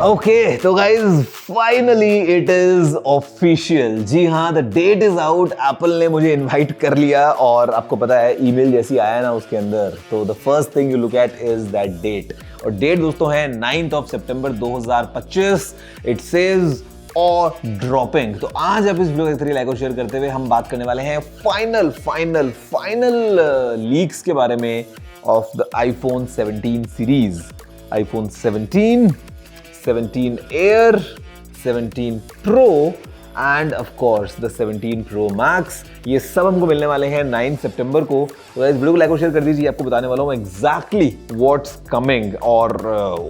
Okay तो guys finally it is official. जी हाँ, the date is out. Apple ने मुझे इनवाइट कर लिया और आपको पता है ईमेल जैसी आया ना उसके अंदर, तो the first thing you look at is that date. और डेट दोस्तों है 9 सितंबर 2025। It says awe dropping. तो आज आप इस वीडियो को लाइक और शेयर करते हुए हम बात करने वाले हैं फाइनल लीक्स के बारे में of the iPhone 17 series. IPhone 17, 17 Air, 17 Pro end of course the 17 Pro Max। ये सब हमको मिलने वाले हैं 9 सितंबर को। तो इस वीडियो को लाइक और शेयर कर दीजिए। आपको बताने वाला हूँ एग्जैक्टली व्हाट्स कमिंग और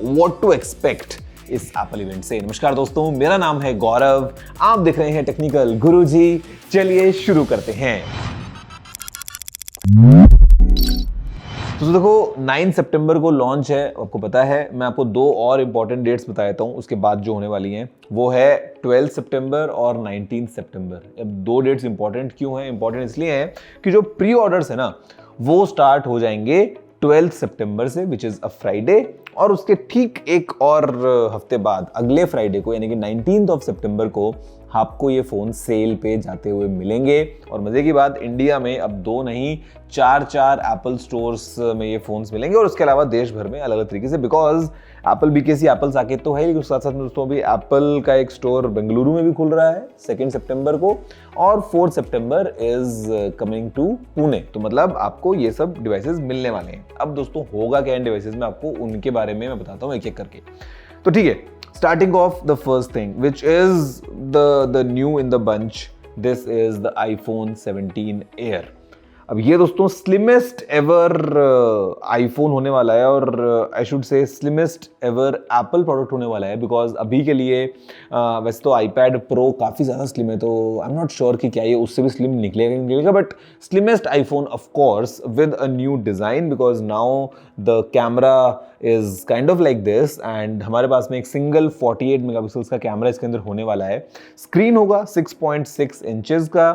व्हाट टू एक्सपेक्ट इस एप्पल इवेंट से। नमस्कार दोस्तों, मेरा नाम है गौरव, आप देख रहे हैं टेक्निकल गुरुजी। चलिए शुरू करते हैं। तो देखो 9 सितंबर को लॉन्च है, आपको पता है। मैं आपको दो और इंपॉर्टेंट डेट्स बता देता हूँ उसके बाद जो होने वाली हैं, वो है 12 सितंबर और 19 सितंबर। अब दो डेट्स इंपॉर्टेंट क्यों हैं? इंपॉर्टेंट इसलिए हैं कि जो प्री ऑर्डर्स है ना वो स्टार्ट हो जाएंगे 12 सितंबर से, विच इज अ फ्राइडे। और उसके ठीक एक और हफ्ते बाद अगले फ्राइडे को यानी कि 19 सितंबर को आपको ये फ़ोन सेल पे जाते हुए मिलेंगे। और मज़े की बात, इंडिया में अब 2 नहीं 4 एप्पल स्टोर्स में ये फ़ोन्स मिलेंगे और उसके अलावा देश भर में अलग अलग तरीके से। Because Apple BKC Apple Saket तो है, लेकिन उसके साथ साथ में दोस्तों अभी एप्पल का एक स्टोर बेंगलुरु में भी खुल रहा है 2 सितंबर को, और 4 September is coming to Pune. तो मतलब आपको ये सब डिवाइसेस मिलने वाले हैं। अब दोस्तों होगा क्या इन डिवाइसेस में, आपको उनके बारे में मैं बताता हूँ एक एक करके। तो ठीक है, starting off the first thing which is the new in the bunch, this is the iPhone 17 Air। अब ये दोस्तों स्लिमेस्ट एवर आईफोन होने वाला है और I should say slimmest ever Apple product होने वाला है। बिकॉज अभी के लिए वैसे तो आईपैड प्रो काफ़ी ज़्यादा स्लिम है, तो आई एम नॉट श्योर कि क्या ये उससे भी स्लिम निकलेगा, but slimmest iPhone of course with a new design. Because now the camera is kind of like this and हमारे पास में एक सिंगल 48 मेगापिक्सल्स का कैमरा इसके अंदर होने वाला है। स्क्रीन होगा 6.6 इंचेस का।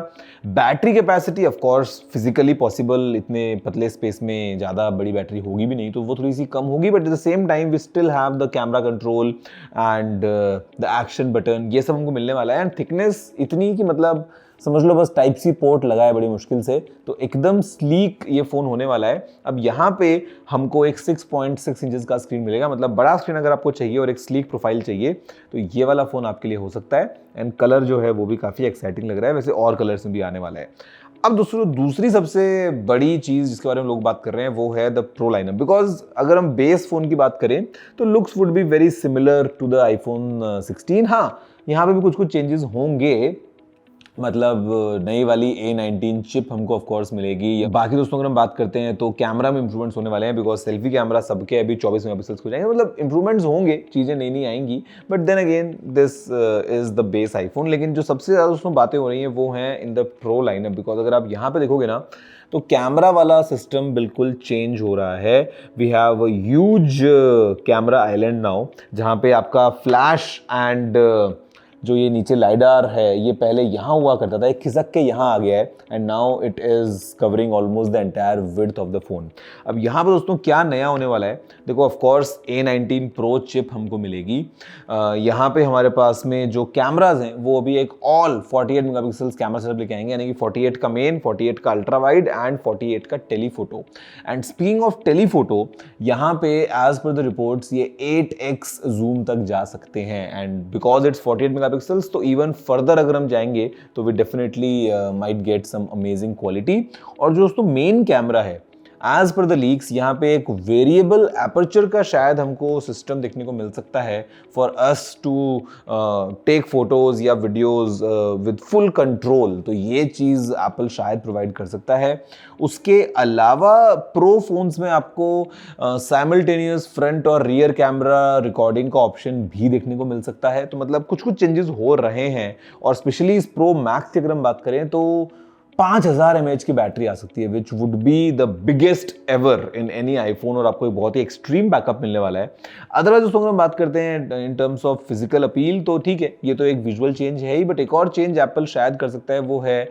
Battery capacity of course physically possible, इतने पतले स्पेस में ज़्यादा बड़ी बैटरी होगी भी नहीं, तो वो थोड़ी सी कम होगी, but at the same time we still have the camera control and the action button. ये सब हमको मिलने वाला है। एंड थिकनेस इतनी कि मतलब समझ लो बस टाइप सी पोर्ट लगा है बड़ी मुश्किल से, तो एकदम स्लीक ये फ़ोन होने वाला है। अब यहाँ पे हमको एक 6.6 इंचेस का स्क्रीन मिलेगा। मतलब बड़ा स्क्रीन अगर आपको चाहिए और एक स्लीक प्रोफाइल चाहिए तो ये वाला फ़ोन आपके लिए हो सकता है। एंड कलर जो है वो भी काफ़ी एक्साइटिंग लग रहा है, वैसे और कलर्स में भी आने वाला है। अब दूसरी सबसे बड़ी चीज़ जिसके बारे में लोग बात कर रहे हैं वो है द प्रो लाइनअप। बिकॉज अगर हम बेस फ़ोन की बात करें तो looks would be very similar to the iPhone 16। हाँ, यहाँ पे भी कुछ चेंजेस होंगे। मतलब नई वाली A19 चिप हमको ऑफ कोर्स मिलेगी। बाकी दोस्तों अगर हम बात करते हैं तो कैमरा में इंप्रूवमेंट्स होने वाले हैं। बिकॉज सेल्फी कैमरा सबके अभी 24 मेगापिक्सल्स हो जाएंगे। मतलब इंप्रूवमेंट्स होंगे, चीज़ें नई आएंगी, but then again this is the base iPhone. लेकिन जो सबसे ज़्यादा दोस्तों बातें हो रही हैं वो हैं in the pro lineup. Because अगर आप यहाँ पे देखोगे ना तो कैमरा वाला सिस्टम बिल्कुल चेंज हो रहा है। We have a huge camera island now, जहाँ पे आपका फ्लैश एंड जो ये नीचे लाइडार है ये पहले यहाँ हुआ करता था, एक खिसक के यहाँ आ गया है and now it is covering almost the entire width of the phone. अब यहाँ पर दोस्तों क्या नया होने वाला है, देखो of course A19 pro chip हमको मिलेगी। यहाँ पे हमारे पास में जो कैमराज हैं वो अभी एक ऑल 48 मेगापिक्सल्स कैमरा सेटअप लेके आएंगे, यानी कि 48 का मेन, 48 का अल्ट्रा वाइड एंड 48 का telephoto. And speaking of telephoto, यहाँ पे एज पर द रिपोर्ट्स ये 8x जूम तक जा सकते हैं। एंड बिकॉज इट्स 48 मेगापिक्सल्स तो इवन फर्दर अगर हम जाएंगे तो we definitely might get some amazing quality. और जो दोस्तों मेन कैमरा है एज पर द लीक्स, यहाँ पे एक वेरिएबल एपर्चर का शायद हमको सिस्टम देखने को मिल सकता है for us to take photos या वीडियोज विद फुल कंट्रोल। तो ये चीज़ एप्पल शायद प्रोवाइड कर सकता है। उसके अलावा प्रो फोन्स में आपको साइमल्टेनियस फ्रंट और रियर कैमरा रिकॉर्डिंग का ऑप्शन भी देखने को मिल सकता है। तो मतलब कुछ चेंजेस हो रहे हैं। और स्पेशली इस प्रो मैक्स की अगर हम बात करें तो 5000 mAh की बैटरी आ सकती है, which would be the biggest ever in any iPhone, और आपको एक बहुत ही एक्सट्रीम बैकअप मिलने वाला है। अदरवाइज दोस्तों अगर हम बात करते हैं इन टर्म्स ऑफ फिजिकल अपील, तो ठीक है, ये तो एक विजुअल चेंज है ही, बट एक और चेंज एप्पल शायद कर सकता है, वो है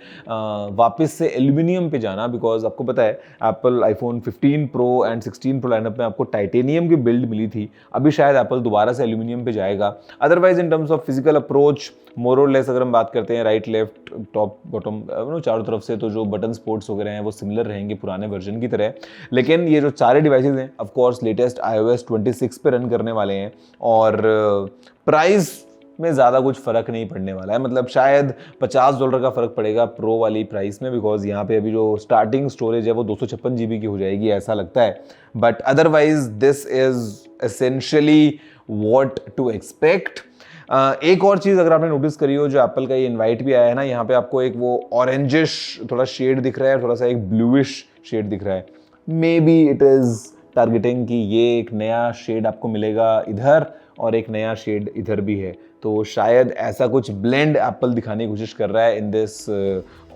वापस से एल्यूमिनियम पे जाना। बिकॉज आपको पता है Apple iPhone 15 pro and 16 pro lineup में आपको टाइटेनियम की बिल्ड मिली थी, अभी शायद एप्पल दोबारा से एल्यूमिनियम पे जाएगा। Otherwise in terms of physical approach, more और लेस अगर हम बात करते हैं राइट लेफ्ट टॉप बॉटम चारों तरफ से, तो जो बटन स्पोर्ट्स वगैरह हैं वो सिमिलर रहेंगे पुराने वर्जन की तरह। लेकिन ये जो सारे डिवाइसेस हैं ऑफ कोर्स लेटेस्ट iOS 26 पे रन करने वाले हैं, और प्राइस में ज़्यादा कुछ फ़र्क नहीं पड़ने वाला है। मतलब शायद $50 का फ़र्क पड़ेगा प्रो वाली प्राइस में, बिकॉज यहाँ पे अभी जो स्टार्टिंग स्टोरेज है वो 256 GB की हो जाएगी, ऐसा लगता है। But otherwise this is essentially what to expect. एक और चीज़ अगर आपने नोटिस करी हो, जो एप्पल का ये इनवाइट भी आया है ना, यहाँ पे आपको एक वो ऑरेंजिश थोड़ा शेड दिख रहा है, थोड़ा सा एक ब्लूइश शेड दिख रहा है। May be it is targeting कि ये एक नया शेड आपको मिलेगा इधर और एक नया शेड इधर भी है, तो शायद ऐसा कुछ ब्लेंड एप्पल दिखाने की कोशिश कर रहा है in this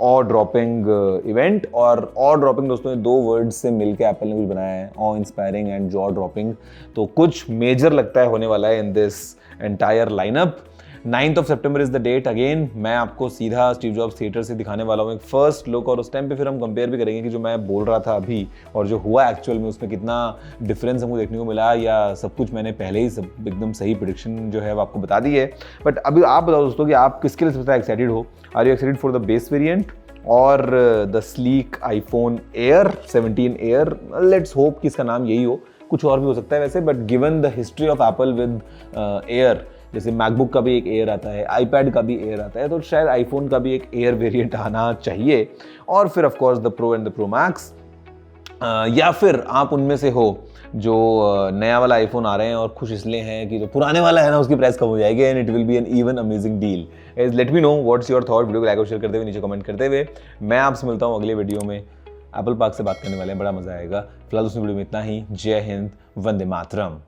awe dropping event. और ऑ ड्रॉपिंग दोस्तों दो वर्ड्स से मिलकर एप्पल ने कुछ बनाया है, awe inspiring and jaw dropping, तो कुछ मेजर लगता है होने वाला है in this entire lineup. 9th of September is the date. Again मैं आपको सीधा स्टीव जॉब्स थिएटर से दिखाने वाला हूँ एक फर्स्ट लुक, और उस टाइम पे फिर हम कंपेयर भी करेंगे कि जो मैं बोल रहा था अभी और जो हुआ एक्चुअल में उसमें कितना डिफरेंस हमको देखने को मिला, या सब कुछ मैंने पहले ही सब एकदम सही प्रेडिक्शन जो है वो आपको बता दी है। बट अभी आप बताओ दोस्तों कि आप किसके लिए सबसे एक्साइटेड हो? Are you excited for the base variant और the sleek iPhone Air 17 Air? Let's hope कि इसका नाम यही हो, कुछ और भी हो सकता है वैसे, but given the history of Apple with air, जैसे मैकबुक का भी एक एयर आता है, आईपैड का भी एयर आता है, तो शायद आईफोन का भी एक एयर वेरिएंट आना चाहिए। और फिर of course the pro and the pro max, या फिर आप उनमें से हो जो नया वाला आईफोन आ रहे हैं और खुश इसलिए हैं कि जो पुराने वाला है ना उसकी प्राइस कम हो जाएगी and it will be an even amazing deal. Let me know what's your thought. Video को लाइक और शेयर करते हुए नीचे कमेंट करते हुए मैं आपसे मिलता हूँ अगले वीडियो में। एप्पल पार्क से बात करने वाले हैं, बड़ा मजा आएगा। फिलहाल उस वीडियो में इतना ही। जय हिंद, वंदे मातरम।